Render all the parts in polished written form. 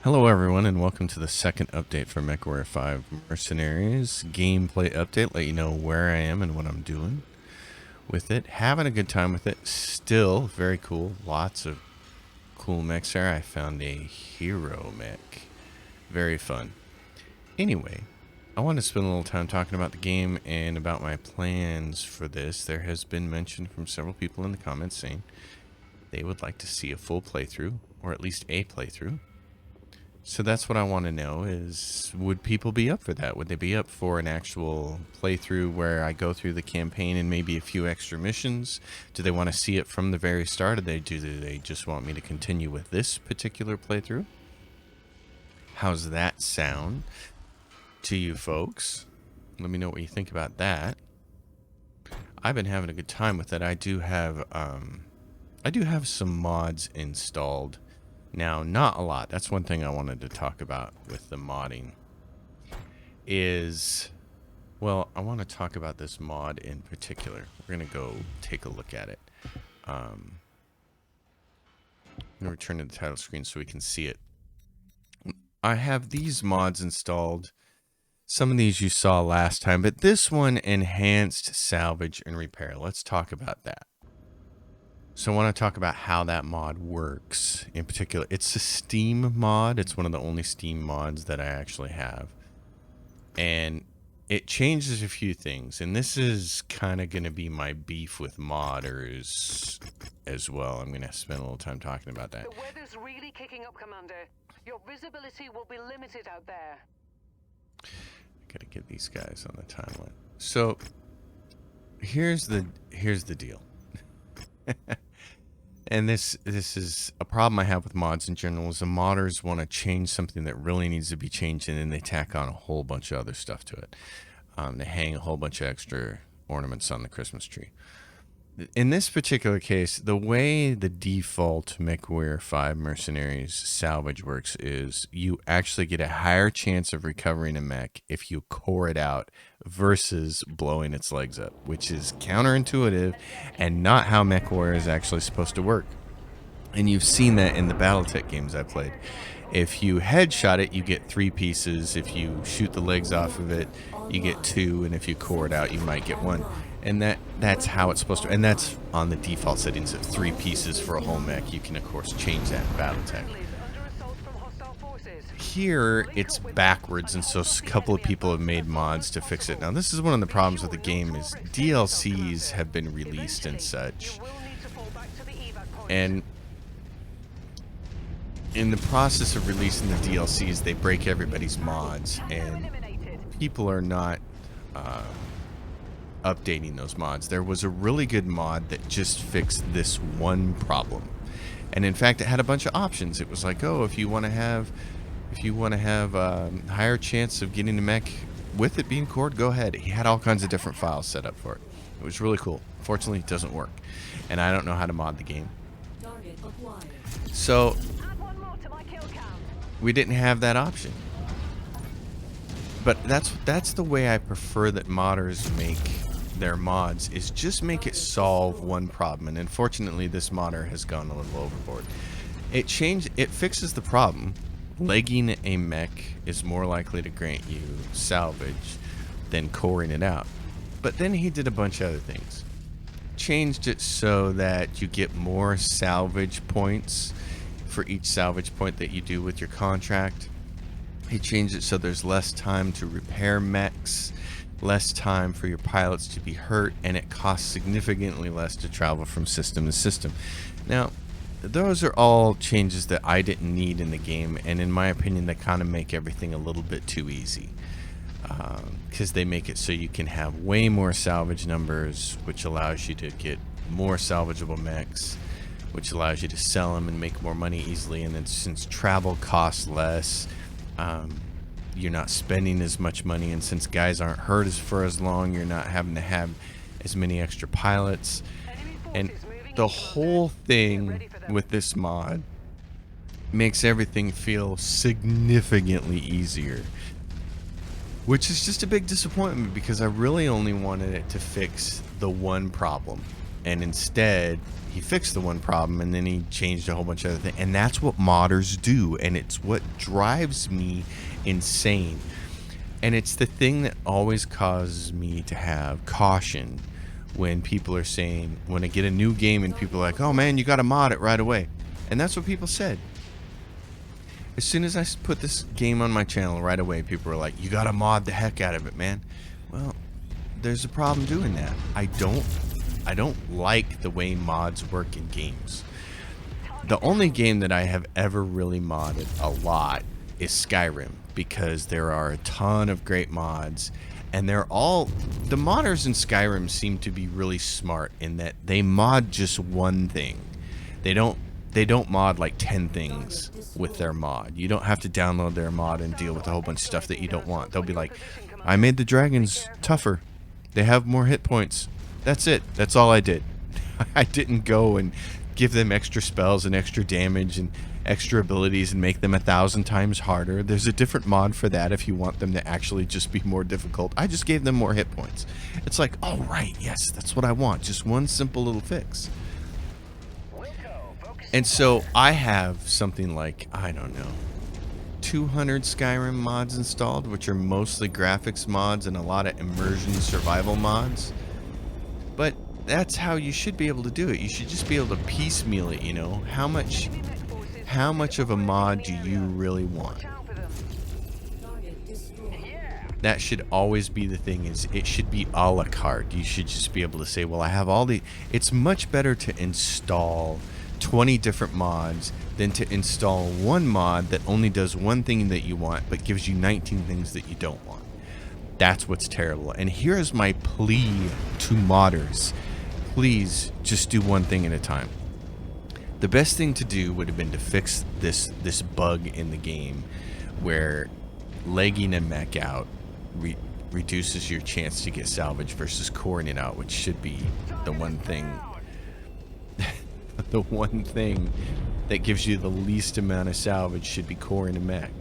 Hello everyone and welcome to the second update for Mechwarrior 5 Mercenaries gameplay update. Let you know where I am and what I'm doing with it. Having a good time with it. Still very cool. Lots of cool mechs there. I found a hero mech. Very fun. Anyway, I want to spend a little time talking about the game and about my plans for this. There has been mention from several people in the comments saying they would like to see a full playthrough, or at least a playthrough. So that's what I want to know is, would people be up for that? Would they be up for an actual playthrough where I go through the campaign and maybe a few extra missions? Do they want to see it from the very start? Or do they just want me to continue with this particular playthrough? How's that sound to you folks? Let me know what you think about that. I've been having a good time with it. I do have some mods installed. Now, not a lot. That's one thing I wanted to talk about with the modding is, well, I want to talk about this mod in particular. We're going to go take a look at it. I'm going to return to the title screen so we can see it. I have these mods installed. Some of these you saw last time, but this one, enhanced salvage and repair. Let's talk about that. So I want to talk about how that mod works in particular. It's a Steam mod. It's one of the only Steam mods that I actually have. And it changes a few things. And this is kind of going to be my beef with modders as well. I'm going to spend a little time talking about that. The weather's really kicking up, Commander. Your visibility will be limited out there. I got to get these guys on the timeline. So here's the deal. And this is a problem I have with mods in general, is the modders want to change something that really needs to be changed, and then they tack on a whole bunch of other stuff to it. They hang a whole bunch of extra ornaments on the Christmas tree. In this particular case, the way the default Mechwarrior 5 Mercenaries salvage works is you actually get a higher chance of recovering a mech if you core it out versus blowing its legs up, which is counterintuitive and not how Mechwarrior is actually supposed to work. And you've seen that in the Battletech games I played. If you headshot it, you get 3 pieces. If you shoot the legs off of it, you get 2. And if you core it out, you might get 1. And that's how it's supposed to. And that's on the default settings of 3 pieces for a whole mech. You can, of course, change that in Battletech. Here, it's backwards, and so a couple of people have made mods to fix it. Now, this is one of the problems with the game is DLCs have been released and such. And in the process of releasing the DLCs, they break everybody's mods, and people are not updating those mods. There was a really good mod that just fixed this one problem, and in fact, it had a bunch of options. It was like, oh, if you want to have higher chance of getting the mech with it being cored, go ahead. He had all kinds of different files set up for it. It was really cool. Fortunately, it doesn't work, and I don't know how to mod the game. So we didn't have that option. But that's the way I prefer that modders make their mods, is just make it solve one problem. And unfortunately, this modder has gone a little overboard. It fixes the problem. Legging a mech is more likely to grant you salvage than coring it out. But then he did a bunch of other things. Changed it so that you get more salvage points for each salvage point that you do with your contract. He changed it so there's less time to repair mechs, less time for your pilots to be hurt, and it costs significantly less to travel from system to system. Now, those are all changes that I didn't need in the game, and in my opinion, they kind of make everything a little bit too easy. Because they make it so you can have way more salvage numbers, which allows you to get more salvageable mechs, which allows you to sell them and make more money easily. And then since travel costs less, you're not spending as much money, and since guys aren't hurt for as long, you're not having to have as many extra pilots. And the whole thing with this mod makes everything feel significantly easier, which is just a big disappointment because I really only wanted it to fix the one problem, and instead he fixed the one problem and then he changed a whole bunch of other things. And that's what modders do, and it's what drives me insane. And it's the thing that always causes me to have caution when people are saying, when I get a new game and people are like, oh man, you got to mod it right away. And that's what people said. As soon as I put this game on my channel right away, people were like, you got to mod the heck out of it, man. Well, there's a problem doing that. I don't like the way mods work in games. The only game that I have ever really modded a lot is Skyrim, because there are a ton of great mods, and they're all, the modders in Skyrim seem to be really smart in that they mod just one thing. They don't mod like 10 things with their mod. You don't have to download their mod and deal with a whole bunch of stuff that you don't want. They'll be like, I made the dragons tougher. They have more hit points. That's it. That's all I did. I didn't go and give them extra spells and extra damage and extra abilities and make them 1,000 times harder. There's a different mod for that if you want them to actually just be more difficult. I just gave them more hit points. It's like, oh right, yes, that's what I want. Just one simple little fix. And so I have something like, I don't know, 200 Skyrim mods installed, which are mostly graphics mods and a lot of immersion survival mods. But that's how you should be able to do it. You should just be able to piecemeal it, you know. How much of a mod do you really want? That should always be the thing, is it should be a la carte. You should just be able to say, well, I have all the... It's much better to install 20 different mods than to install one mod that only does one thing that you want but gives you 19 things that you don't want. That's what's terrible. And here's my plea to modders. Please just do one thing at a time. The best thing to do would have been to fix this bug in the game where legging a mech out reduces your chance to get salvage versus coring it out, which should be the one thing the one thing that gives you the least amount of salvage should be coring a mech.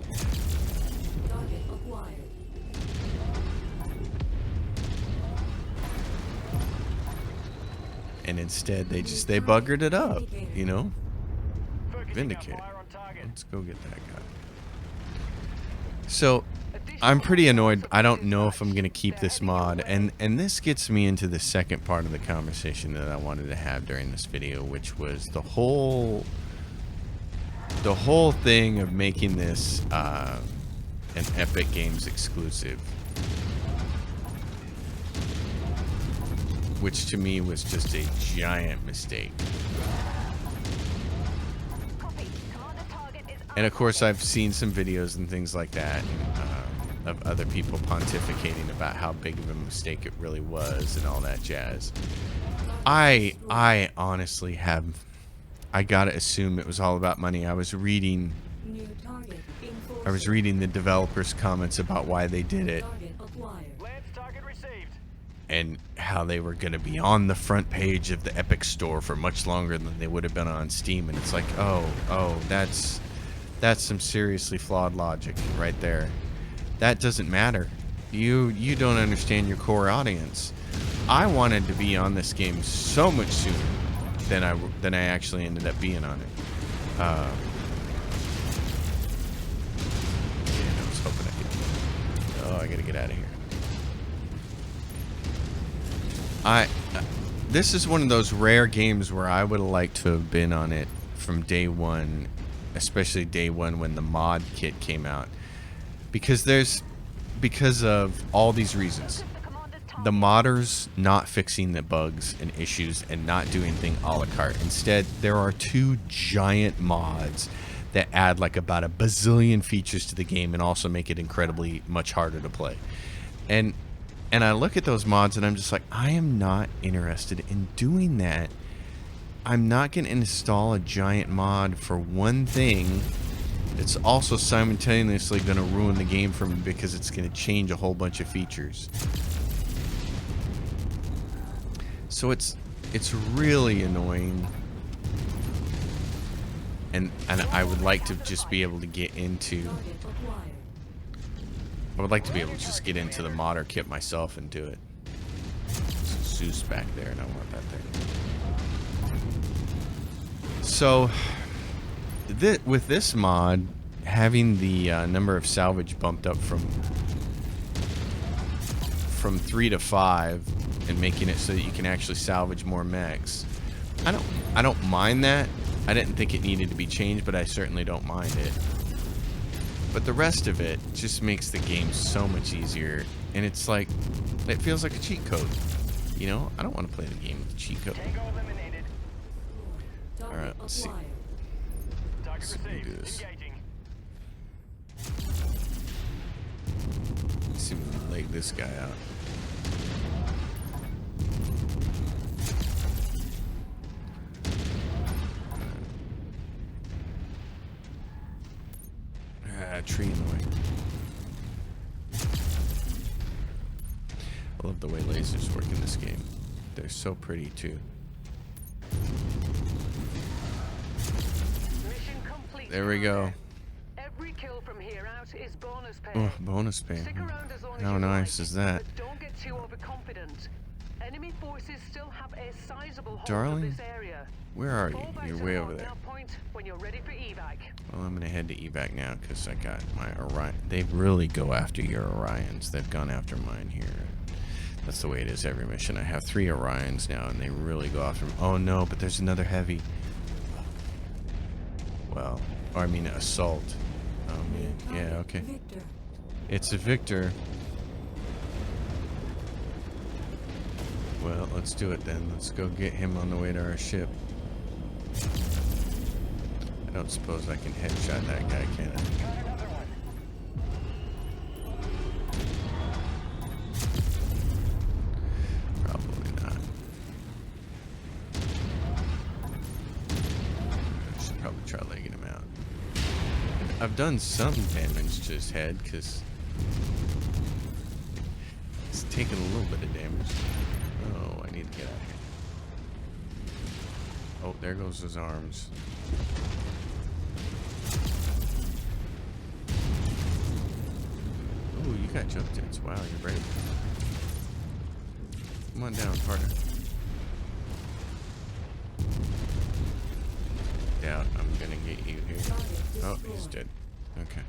And instead they buggered it up, you know? Vindicate. Let's go get that guy. So I'm pretty annoyed. I don't know if I'm gonna keep this mod, and this gets me into the second part of the conversation that I wanted to have during this video, which was the whole thing of making this an Epic Games exclusive, which to me was just a giant mistake. And of course I've seen some videos and things like that of other people pontificating about how big of a mistake it really was and all that jazz. I honestly have, I gotta assume it was all about money. I was reading the developers' comments about why they did it and how they were going to be on the front page of the Epic Store for much longer than they would have been on Steam. And it's like, oh, that's some seriously flawed logic right there. That doesn't matter. You don't understand your core audience. I wanted to be on this game so much sooner than I actually ended up being on it. I was hoping I could. Oh, I gotta get out of here. This is one of those rare games where I would have liked to have been on it from day one, especially day one when the mod kit came out, because of all these reasons. The modders not fixing the bugs and issues and not doing things a la carte. Instead, there are 2 giant mods that add like about a bazillion features to the game and also make it incredibly much harder to play. And I look at those mods and I'm just like, I am not interested in doing that. I'm not going to install a giant mod for one thing that's also simultaneously going to ruin the game for me because it's going to change a whole bunch of features. So it's really annoying. And I would like to just be able to get into... I would like to be able to just get into the modder kit myself and do it. There's a Zeus back there, and I want that thing. So, with this mod, having the number of salvage bumped up from 3 to 5, and making it so that you can actually salvage more mechs, I don't mind that. I didn't think it needed to be changed, but I certainly don't mind it. But the rest of it just makes the game so much easier, and it's like, it feels like a cheat code. You know, I don't want to play the game with a cheat code. Alright, let's see. Let's see if we can do this. Let's see if we can leg this guy out. Tree in the way. I love the way lasers work in this game. They're so pretty too. Mission complete. There we go. Every kill from here out is bonus pay. Oh, bonus pay. Stick around as long as How you nice like, is that? but don't get too overconfident. Enemy forces still have a sizable hold Darling, of this area. where are you? Fall back You're to way the over there. lockdown point when you're ready for evac. Well, I'm gonna head to evac now because I got my Orion. They really go after your Orions. They've gone after mine here. That's the way it is every mission. I have 3 Orions now, and they really go after them. Oh no, but there's another heavy. Well, or I mean assault. Oh man, yeah, okay. It's a Victor. Well, let's do it then. Let's go get him on the way to our ship. I don't suppose I can headshot that guy, can I? Probably not. I should probably try legging him out. I've done some damage to his head because it's taken a little bit of damage. Oh, I need to get out of here. Oh, there goes his arms. Oh, you got jump tits. Wow, you're brave. Come on down, partner. Doubt I'm gonna get you here. Oh, he's dead. Okay.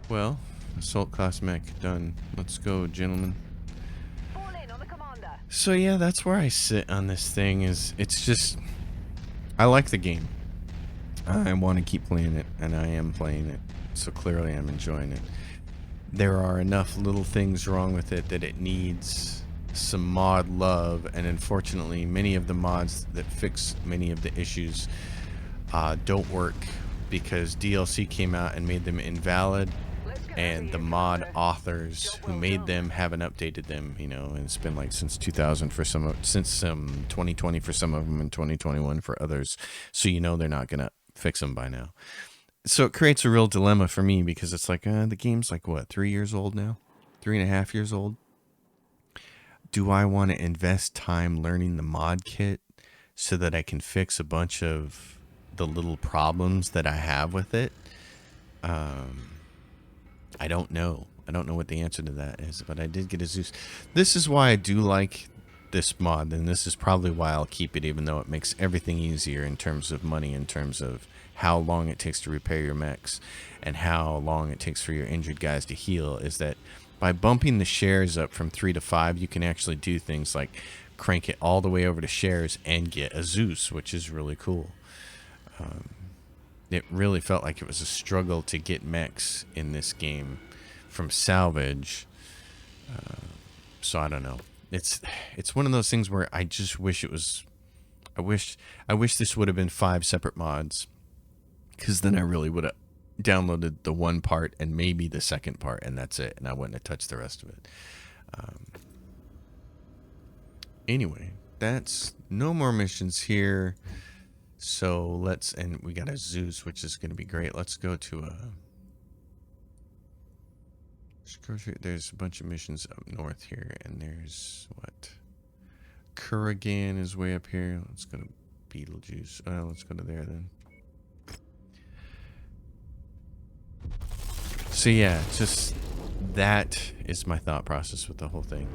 Well, assault class mech done. Let's go, gentlemen. So yeah, that's where I sit on this thing. It's just, I like the game. I want to keep playing it, and I am playing it. So clearly I'm enjoying it. There are enough little things wrong with it that it needs some mod love, and unfortunately many of the mods that fix many of the issues don't work because DLC came out and made them invalid, and the mod authors who made them haven't updated them, you know, and it's been like since 2000 for some, since 2020 for some of them, and 2021 for others, so you know they're not gonna fix them by now. So it creates a real dilemma for me because it's like, the game's like, what, 3 years old now? 3.5 years old? Do I want to invest time learning the mod kit so that I can fix a bunch of the little problems that I have with it? I don't know. I don't know what the answer to that is, but I did get a Zeus. This is why I do like this mod, and this is probably why I'll keep it, even though it makes everything easier in terms of money, in terms of how long it takes to repair your mechs, and how long it takes for your injured guys to heal, is that by bumping the shares up from 3 to 5, you can actually do things like crank it all the way over to shares and get a Zeus, which is really cool. It really felt like it was a struggle to get mechs in this game from Salvage. So I don't know. It's one of those things where I just wish it was. I wish this would have been 5 separate mods, because then I really would have downloaded the one part and maybe the second part, and that's it, and I wouldn't have touched the rest of it. Anyway, that's no more missions here. So let's, and we got a Zeus, which is going to be great. Let's go to there's a bunch of missions up north here, and there's what? Kurgan is way up here. Let's go to Beetlejuice. Let's go to there then. So yeah, just that is my thought process with the whole thing.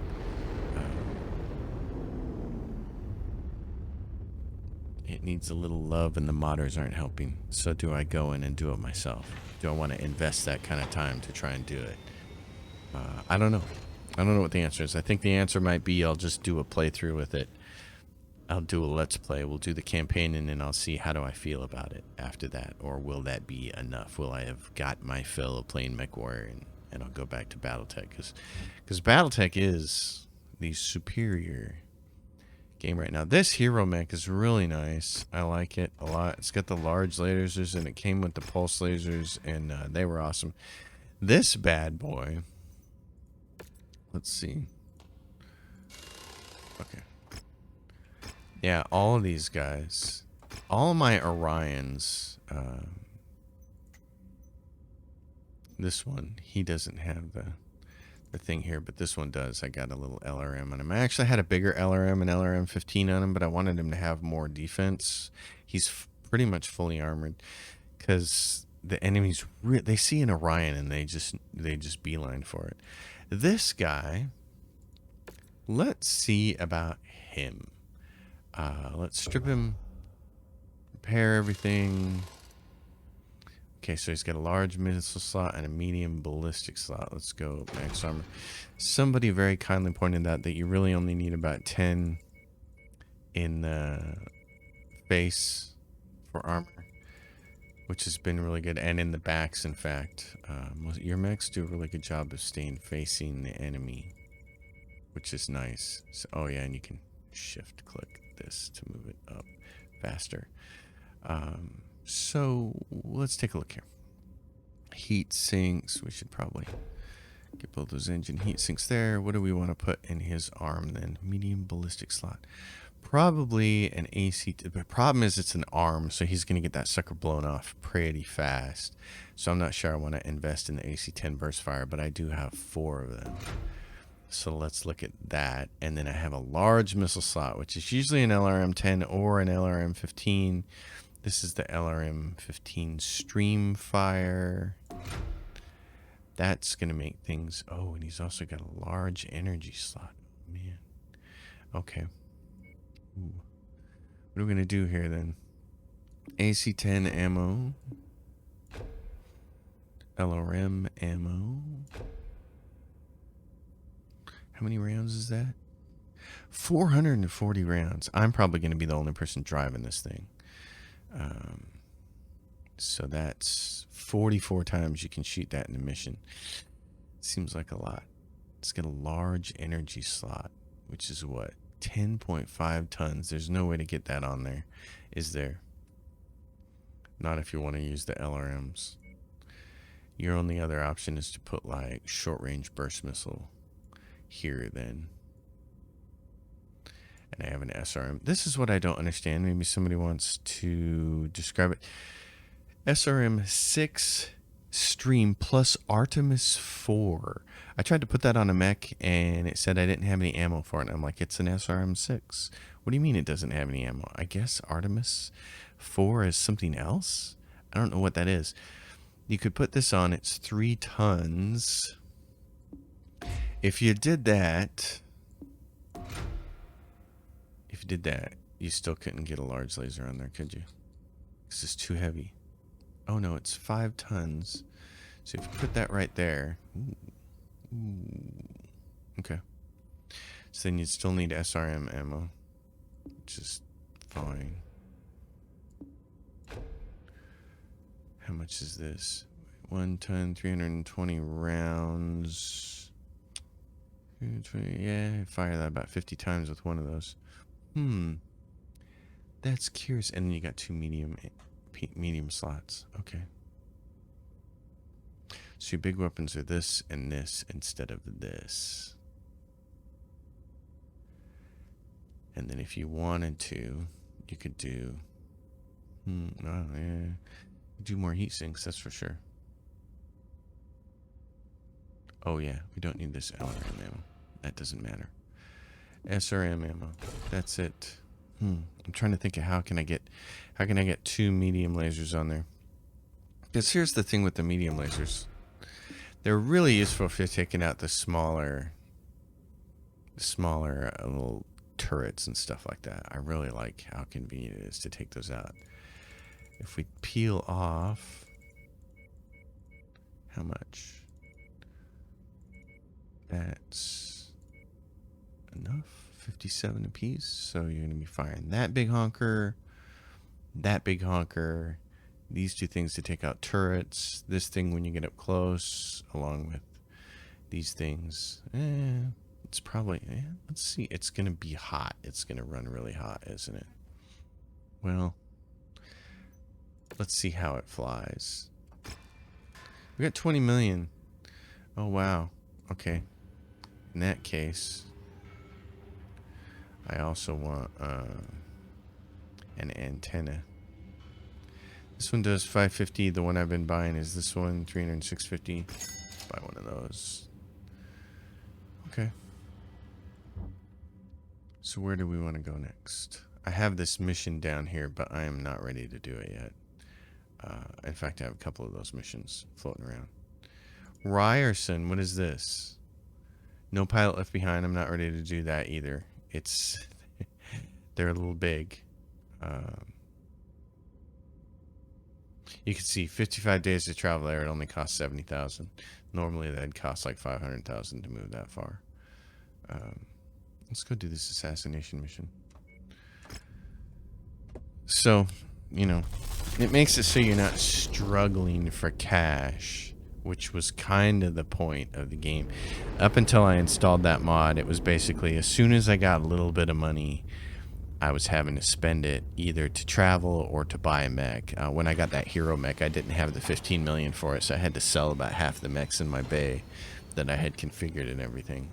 It needs a little love and the modders aren't helping. So do I go in and do it myself? Do I want to invest that kind of time to try and do it? I don't know. I don't know what the answer is. I think the answer might be I'll just do a playthrough with it. I'll do a let's play. We'll do the campaign and then I'll see how do I feel about it after that. Or will that be enough? Will I have got my fill of playing Mechwarrior and I'll go back to Battletech? Because Battletech is the superior game right now. This hero mech is really nice. I like it a lot. It's got the large lasers and it came with the pulse lasers and they were awesome. This bad boy, let's see. Okay. Yeah, all of these guys, all of my Orions, this one, he doesn't have the thing here, but this one does. I got a little LRM on him. I actually had a bigger LRM, an LRM 15 on him, but I wanted him to have more defense. He's pretty much fully armored because the enemies, they see an Orion and they just beeline for it. This guy, let's see about him. Let's strip him, repair everything. Okay, so he's got a large missile slot and a medium ballistic slot. Let's go max armor. Somebody very kindly pointed out that you really only need about 10 in the face for armor, which has been really good, and in the backs, in fact. Your mechs do a really good job of staying facing the enemy, which is nice. So, oh yeah, and you can shift click this to move it up faster. So let's take a look here. Heat sinks. We should probably get both those engine heat sinks there. What do we want to put in his arm then? Medium ballistic slot. Probably an AC. The problem is it's an arm, so he's going to get that sucker blown off pretty fast. So I'm not sure I want to invest in the AC-10 burst fire, but I do have 4 of them. So let's look at that. And then I have a large missile slot, which is usually an LRM-10 or an LRM-15. This is the LRM-15 Streamfire. That's going to make things... Oh, and he's also got a large energy slot. Oh, man. Okay. Ooh. What are we going to do here then? AC-10 ammo. LRM ammo. How many rounds is that? 440 rounds. I'm probably going to be the only person driving this thing. So that's 44 times you can shoot that in a mission. Seems like a lot. It's got a large energy slot, which is what? 10.5 tons. There's no way to get that on there, is there? Not if you want to use the LRMs. Your only other option is to put like short-range burst missile here then. And I have an SRM. This is what I don't understand. Maybe somebody wants to describe it. SRM 6 Stream plus Artemis 4. I tried to put that on a mech and it said I didn't have any ammo for it. And I'm like, it's an SRM 6. What do you mean it doesn't have any ammo? I guess Artemis 4 is something else? I don't know what that is. You could put this on. It's 3 tons. If you did that... you still couldn't get a large laser on there, could you? Because it's too heavy. Oh no, it's 5 tons. So if you put that right there. Okay. So then you'd still need SRM ammo, which is fine. How much is this? 1 ton, 320 rounds. 320, yeah, fire that about 50 times with one of those. That's curious. And then you got 2 medium slots. Okay. So your big weapons are this and this instead of this. And then if you wanted to, you could do... oh, yeah. Do more heat sinks, that's for sure. Oh yeah, we don't need this LRM ammo. That doesn't matter. SRM ammo. That's it. I'm trying to think of how can I get 2 medium lasers on there. Because here's the thing with the medium lasers. They're really useful if you're taking out the smaller little turrets and stuff like that. I really like how convenient it is to take those out. If we peel off, how much? That's enough. 57 apiece. So you're going to be firing that big honker, these two things to take out turrets, this thing when you get up close, along with these things. It's probably, let's see, it's going to be hot. It's going to run really hot, isn't it? Well, let's see how it flies. We got 20 million. Oh, wow. Okay. In that case, I also want an antenna. This one does 550. The one I've been buying is this one, 300, 650. Buy one of those. Okay. So where do we want to go next? I have this mission down here, but I am not ready to do it yet. In fact, I have a couple of those missions floating around. Ryerson, what is this? No pilot left behind. I'm not ready to do that either. It's they're a little big. You can see 55 days to travel there. It only costs 70,000. Normally that'd cost like 500,000 to move that far. Let's go do this assassination mission. So, you know, it makes it so you're not struggling for cash, which was kind of the point of the game. Up until I installed that mod, it was basically as soon as I got a little bit of money, I was having to spend it either to travel or to buy a mech. When I got that hero mech, I didn't have the 15 million for it, so I had to sell about half the mechs in my bay that I had configured and everything.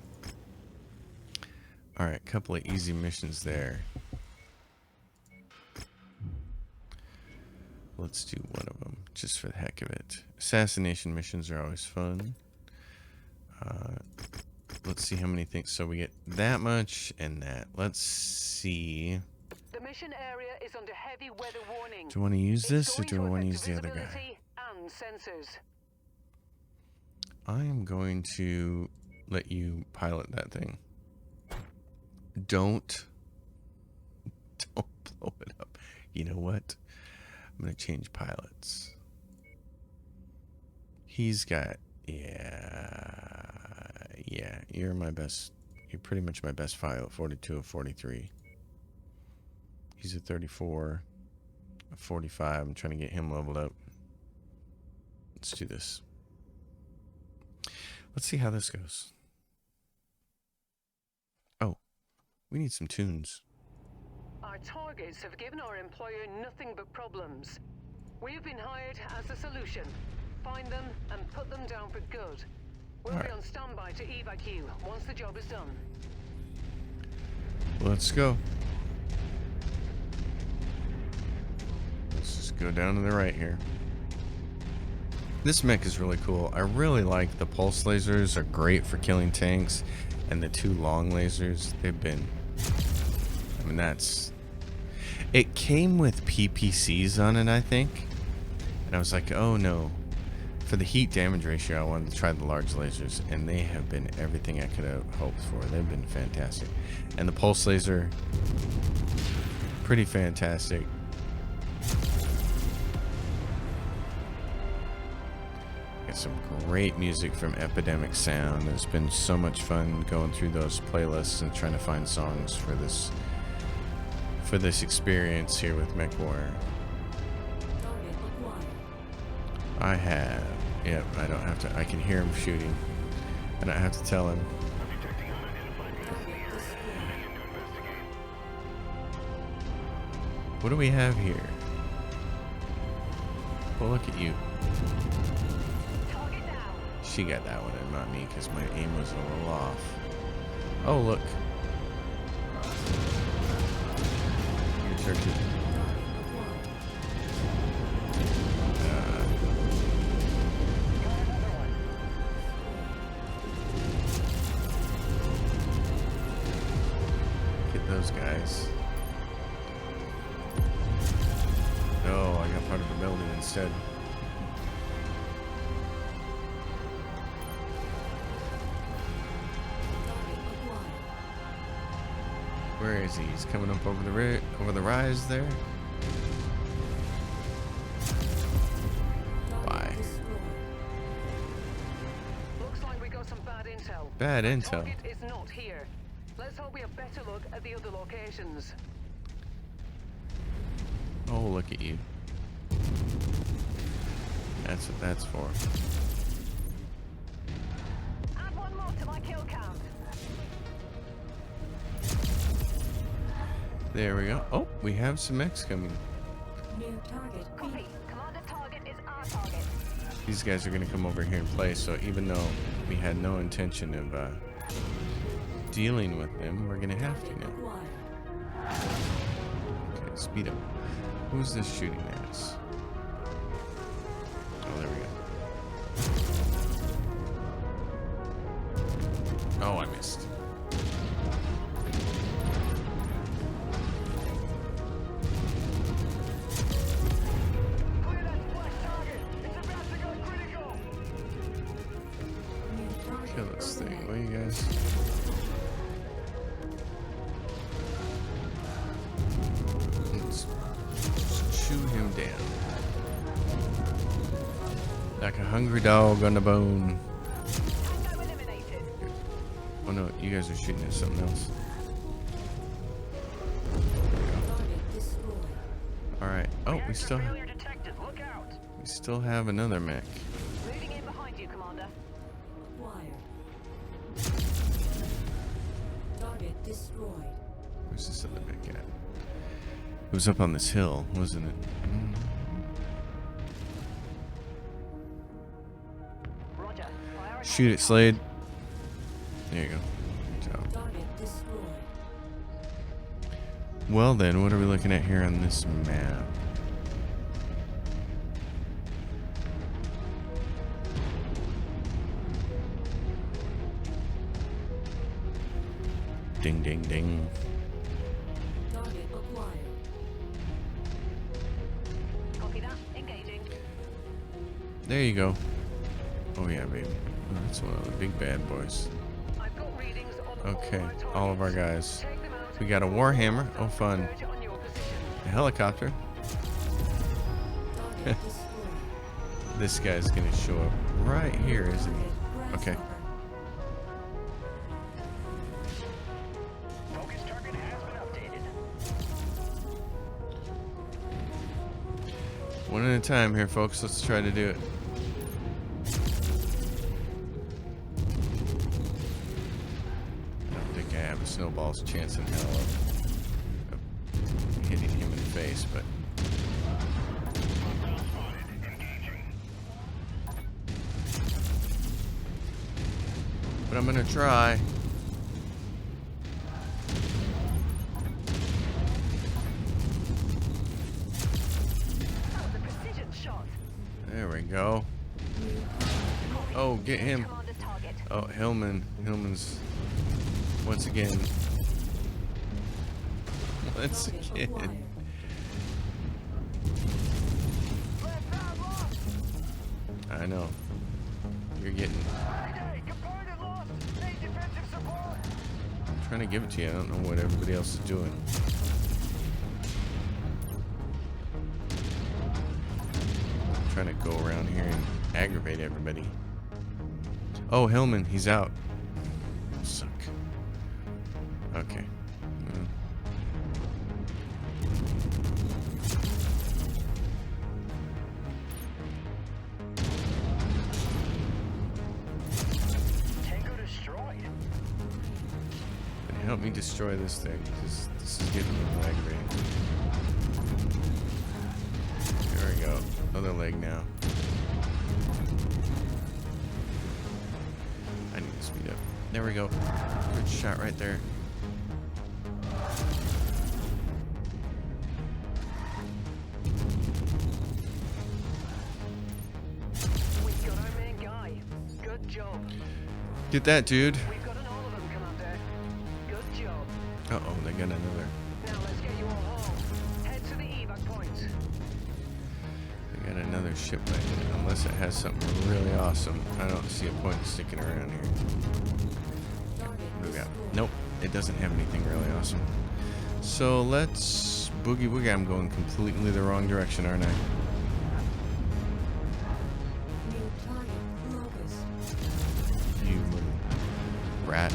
Alright, a couple of easy missions there. Let's do one of them, just for the heck of it. Assassination missions are always fun. Let's see how many things. So we get that much and that. Let's see. The mission area is under heavy weather warning. Do I want to use this or do I want to use the other guy? And sensors. I am going to let you pilot that thing. Don't blow it up. You know what? I'm going to change pilots. He's got, yeah, you're my best, you're pretty much my best pilot, 42 of 43. He's a 34, a 45. I'm trying to get him leveled up. Let's do this. Let's see how this goes. Oh, we need some tunes. Our targets have given our employer nothing but problems. We have been hired as a solution. Find them and put them down for good. We'll be on standby to evac you once the job is done. Let's go. Let's just go down to the right here. This mech is really cool. I really like the pulse lasers. Are great for killing tanks, and the two long lasers, they've been, I mean, that's, it came with PPCs on it, I think, and I was like, oh no. For the heat damage ratio, I wanted to try the large lasers, and they have been everything I could have hoped for. They've been fantastic. And the pulse laser, pretty fantastic. Got some great music from Epidemic Sound. It's been so much fun going through those playlists and trying to find songs for this experience here with Mechwarrior. I have. Yep, I don't have to. I can hear him shooting. I don't have to tell him. What do we have here? Well, look at you. She got that one and not me because my aim was a little off. Oh, look. Here's her too. Those guys. Oh, I got part of the building instead. Where is he? He's coming up over the rise there. Bye. Looks like we got some bad intel. Bad The intel. target is not here. Let's hope we have better look at the other locations. Oh, look at you. That's what that's for. Add one more to my kill count. There we go. Oh, we have some mechs coming. New target. Copy. Commander target is our target. These guys are going to come over here and play, so even though we had no intention of dealing with them, we're going to have to now. Okay, speed up. Who's this shooting at us? Oh, there we go. Oh, I missed. Kill this thing, will you guys? Let's chew him down. Like a hungry dog on the bone. Tango eliminated. Oh no, you guys are shooting at something else. Alright. Oh, we still have another mech. Moving in behind you, Commander. Target destroyed. Where's this other mech at? It was up on this hill, wasn't it? Roger. Priority. Shoot it, Slade. There you go. Good job. Target destroyed. Well then, what are we looking at here on this map? Ding, ding, ding. Target acquired. Copy that. Engaging. There you go. Oh yeah, baby. Oh, that's one of the big bad boys. I've got readings on Okay, all of our guys. Take them out. We got a Warhammer. Oh, fun. Surge on your position. A helicopter. Target destroyed. This guy's gonna show up right here, isn't he? Okay. Focus target has been updated. One at a time here, folks. Let's try to do it. I don't think I have a snowball's chance in hell of hitting him in the face, but I'm gonna try. That was a precision shot. There we go. Oh, get him. Commander target. Oh, Hillman. Hillman's once again. Once again. I know. You're getting. I'm trying to give it to you. I don't know what everybody else is doing. I'm trying to go around here and aggravate everybody. Oh, Hillman, he's out. Suck. Okay. Tango destroyed. And help me destroy this thing, because this is getting a little aggravating. There we go. Other leg now. I need to speed up. There we go. Good shot right there. We've got our main guy. Good job. Get that, dude. We've gotten all of them, Commander. Good job. Uh-oh, they got another. Now let's get you all home. Head to the evac point. They got another ship right there. Unless it has something really awesome. I don't see a point in sticking around here. What do we got? Nope. It doesn't have anything really awesome. So let's boogie woogie. I'm going completely the wrong direction, aren't I? New target. Locust. You little rat.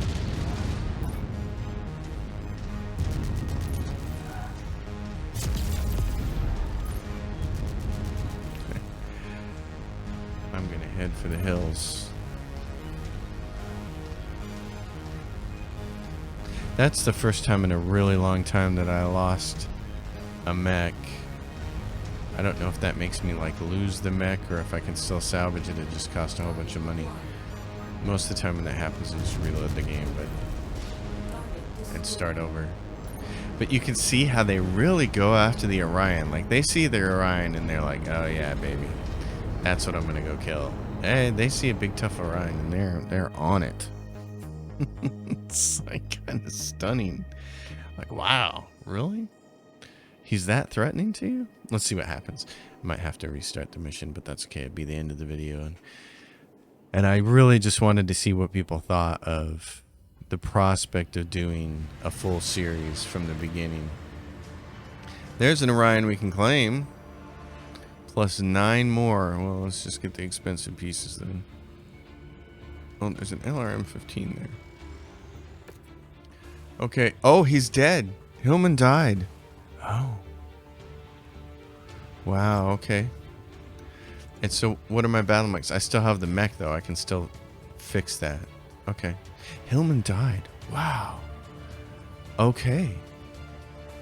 I'm gonna head for the hills. That's the first time in a really long time that I lost a mech. I don't know if that makes me like lose the mech or if I can still salvage it. It just costs a whole bunch of money. Most of the time when that happens, I just reload the game, but and start over. But you can see how they really go after the Orion. Like they see the Orion and they're like, "Oh yeah, baby, that's what I'm gonna go kill." And they see a big tough Orion and they're on it. It's like kind of stunning. Like, wow, really? He's that threatening to you? Let's see what happens. I might have to restart the mission, but that's okay. It'll be the end of the video. And I really just wanted to see what people thought of the prospect of doing a full series from the beginning. There's an Orion we can claim. Plus 9 more. Well, let's just get the expensive pieces then. Oh, there's an LRM-15 there. Okay. Oh, he's dead. Hillman died. Oh. Wow, okay. And so, what are my battle mechs? I still have the mech, though. I can still fix that. Okay. Hillman died. Wow. Okay.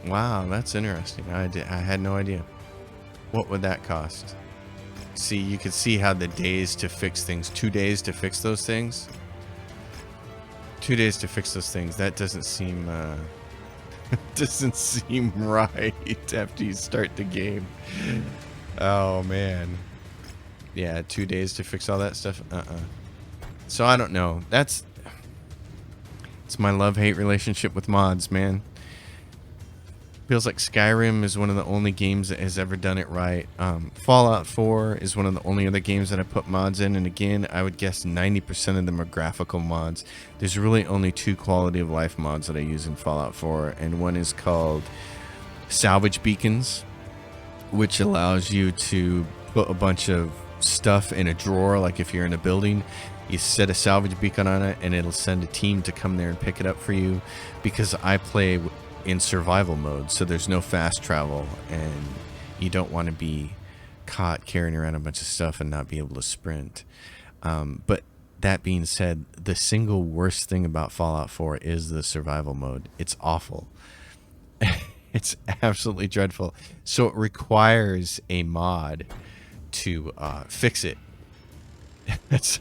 Wow, that's interesting. I had no idea. What would that cost? See, you can see how the days to fix things. 2 days to fix those things. 2 days to fix those things. That doesn't seem doesn't seem right after you start the game. Oh man. Yeah, 2 days to fix all that stuff. So I don't know. It's my love-hate relationship with mods, man. Feels like Skyrim is one of the only games that has ever done it right. Fallout 4 is one of the only other games that I put mods in, and again, I would guess 90% of them are graphical mods. There's really only 2 quality of life mods that I use in Fallout 4, and one is called Salvage Beacons, which allows you to put a bunch of stuff in a drawer. Like if you're in a building, you set a salvage beacon on it, and it'll send a team to come there and pick it up for you. Because I play in survival mode, so there's no fast travel, and you don't want to be caught carrying around a bunch of stuff and not be able to sprint. But that being said, the single worst thing about Fallout 4 is the survival mode. It's awful. It's absolutely dreadful. So it requires a mod to fix it. That's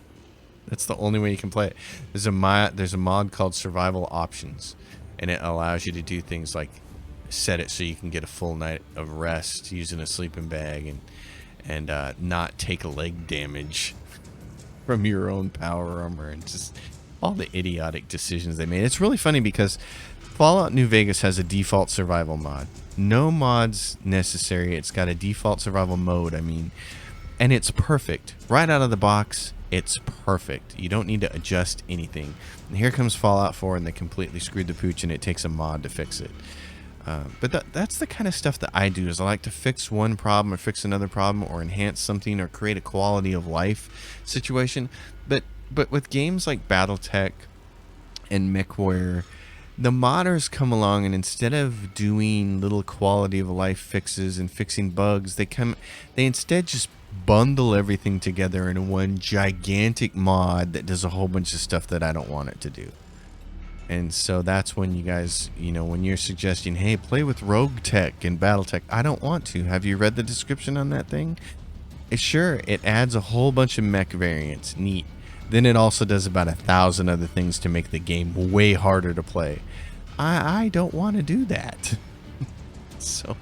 the only way you can play it. There's a mod called Survival Options, and it allows you to do things like set it so you can get a full night of rest using a sleeping bag and not take leg damage from your own power armor, and just all the idiotic decisions they made. It's really funny because Fallout New Vegas has a default survival mod. No mods necessary. It's got a default survival mode, I mean, and it's perfect. Right out of the box, it's perfect. You don't need to adjust anything. And here comes Fallout 4, and they completely screwed the pooch, and it takes a mod to fix it. But that's the kind of stuff that I do, is I like to fix one problem or fix another problem or enhance something or create a quality of life situation. But with games like BattleTech and Mechwarrior, the modders come along, and instead of doing little quality of life fixes and fixing bugs, they instead just bundle everything together in one gigantic mod that does a whole bunch of stuff that I don't want it to do. And so that's when you guys, when you're suggesting, hey, play with Rogue Tech and BattleTech, I don't want to. Have you read the description on that thing? Sure, it adds a whole bunch of mech variants. Neat. Then it also does about 1,000 other things to make the game way harder to play. I don't want to do that. So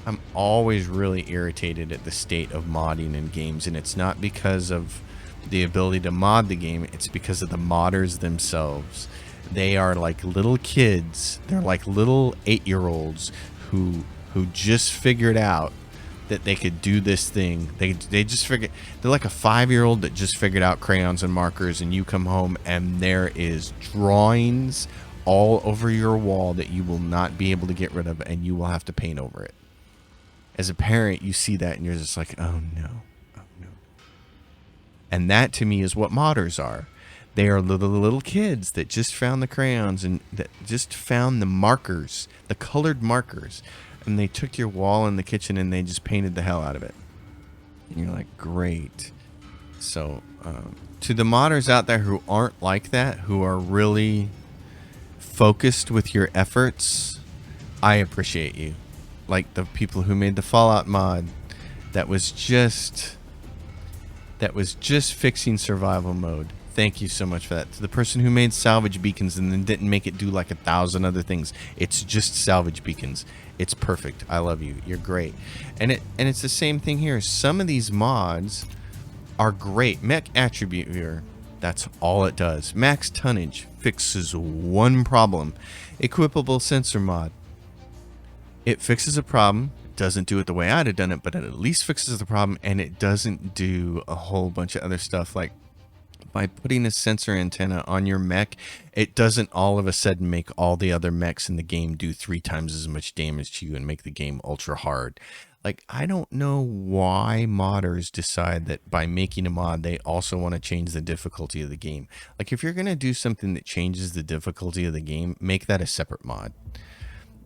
I'm always really irritated at the state of modding in games, and it's not because of the ability to mod the game, it's because of the modders themselves. They are like little kids. They're like little 8-year-olds who just figured out that they could do this thing. They just figured, they're like a 5-year-old that just figured out crayons and markers, and you come home and there is drawings all over your wall that you will not be able to get rid of, and you will have to paint over it. As a parent, you see that and you're just like, oh no, oh no. And that to me is what modders are. They are little kids that just found the crayons and that just found the markers, the colored markers, and they took your wall in the kitchen and they just painted the hell out of it. And you're like, great. So to the modders out there who aren't like that, who are really focused with your efforts, I appreciate you. Like the people who made the Fallout mod that was just fixing survival mode. Thank you so much for that. To the person who made salvage beacons and then didn't make it do like 1,000 other things. It's just salvage beacons. It's perfect. I love you. You're great. And it's the same thing here. Some of these mods are great. Mech attribute viewer. That's all it does. Max tonnage fixes one problem. Equipable sensor mod. It fixes a problem. Doesn't do it the way I'd have done it, but it at least fixes the problem, and it doesn't do a whole bunch of other stuff. Like by putting a sensor antenna on your mech, it doesn't all of a sudden make all the other mechs in the game do 3 times as much damage to you and make the game ultra hard. Like, I don't know why modders decide that by making a mod, they also want to change the difficulty of the game. Like, if you're going to do something that changes the difficulty of the game, make that a separate mod.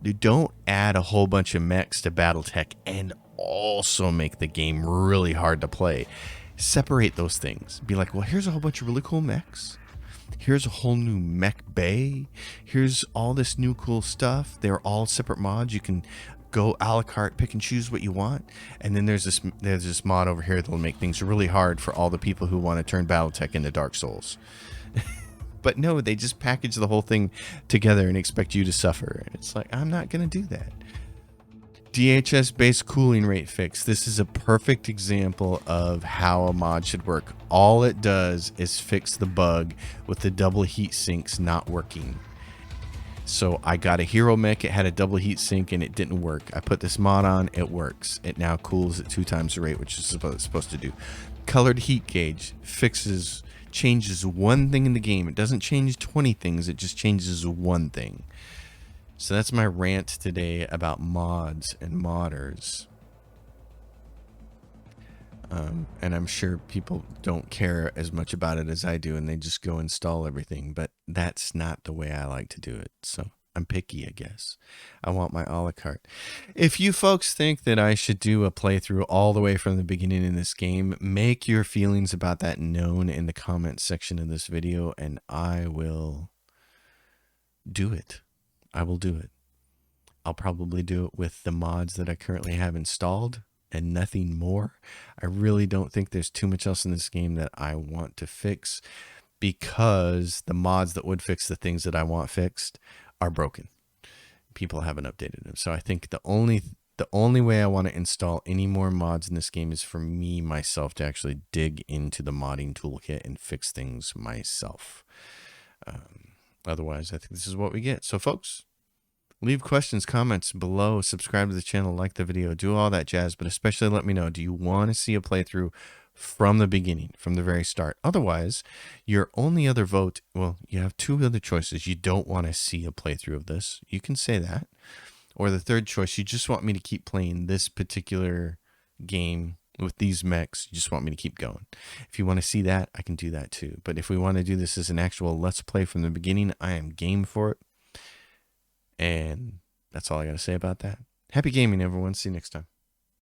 You don't add a whole bunch of mechs to Battletech and also make the game really hard to play. Separate those things. Be like, well, here's a whole bunch of really cool mechs. Here's a whole new mech bay. Here's all this new cool stuff. They're all separate mods. You can go a la carte, pick and choose what you want. And then there's this mod over here that'll make things really hard for all the people who want to turn Battletech into Dark Souls. But no, they just package the whole thing together and expect you to suffer. It's like, I'm not going to do that. DHS-based cooling rate fix. This is a perfect example of how a mod should work. All it does is fix the bug with the double heat sinks not working. So I got a hero mech, it had a double heat sink and it didn't work. I put this mod on, it works. It now cools at 2 times the rate, which is supposed to do. Colored heat gauge changes one thing in the game. It doesn't change 20 things, it just changes one thing. So that's my rant today about mods and modders. And I'm sure people don't care as much about it as I do, and they just go install everything. But that's not the way I like to do it. So I'm picky, I guess. I want my a la carte. If you folks think that I should do a playthrough all the way from the beginning in this game, make your feelings about that known in the comments section of this video, and I will do it. I will do it. I'll probably do it with the mods that I currently have installed and nothing more. I really don't think there's too much else in this game that I want to fix, because the mods that would fix the things that I want fixed are broken. People haven't updated them. So I think the only way I want to install any more mods in this game is for me myself to actually dig into the modding toolkit and fix things myself. Otherwise, I think this is what we get. So folks, leave questions, comments below, subscribe to the channel, like the video, do all that jazz, but especially let me know, do you want to see a playthrough from the beginning, from the very start? Otherwise, your only other vote, well, you have 2 other choices. You don't want to see a playthrough of this. You can say that. Or the third choice, you just want me to keep playing this particular game with these mechs. You just want me to keep going. If you want to see that, I can do that too. But if we want to do this as an actual let's play from the beginning, I am game for it. And that's all I got to say about that. Happy gaming, everyone. See you next time.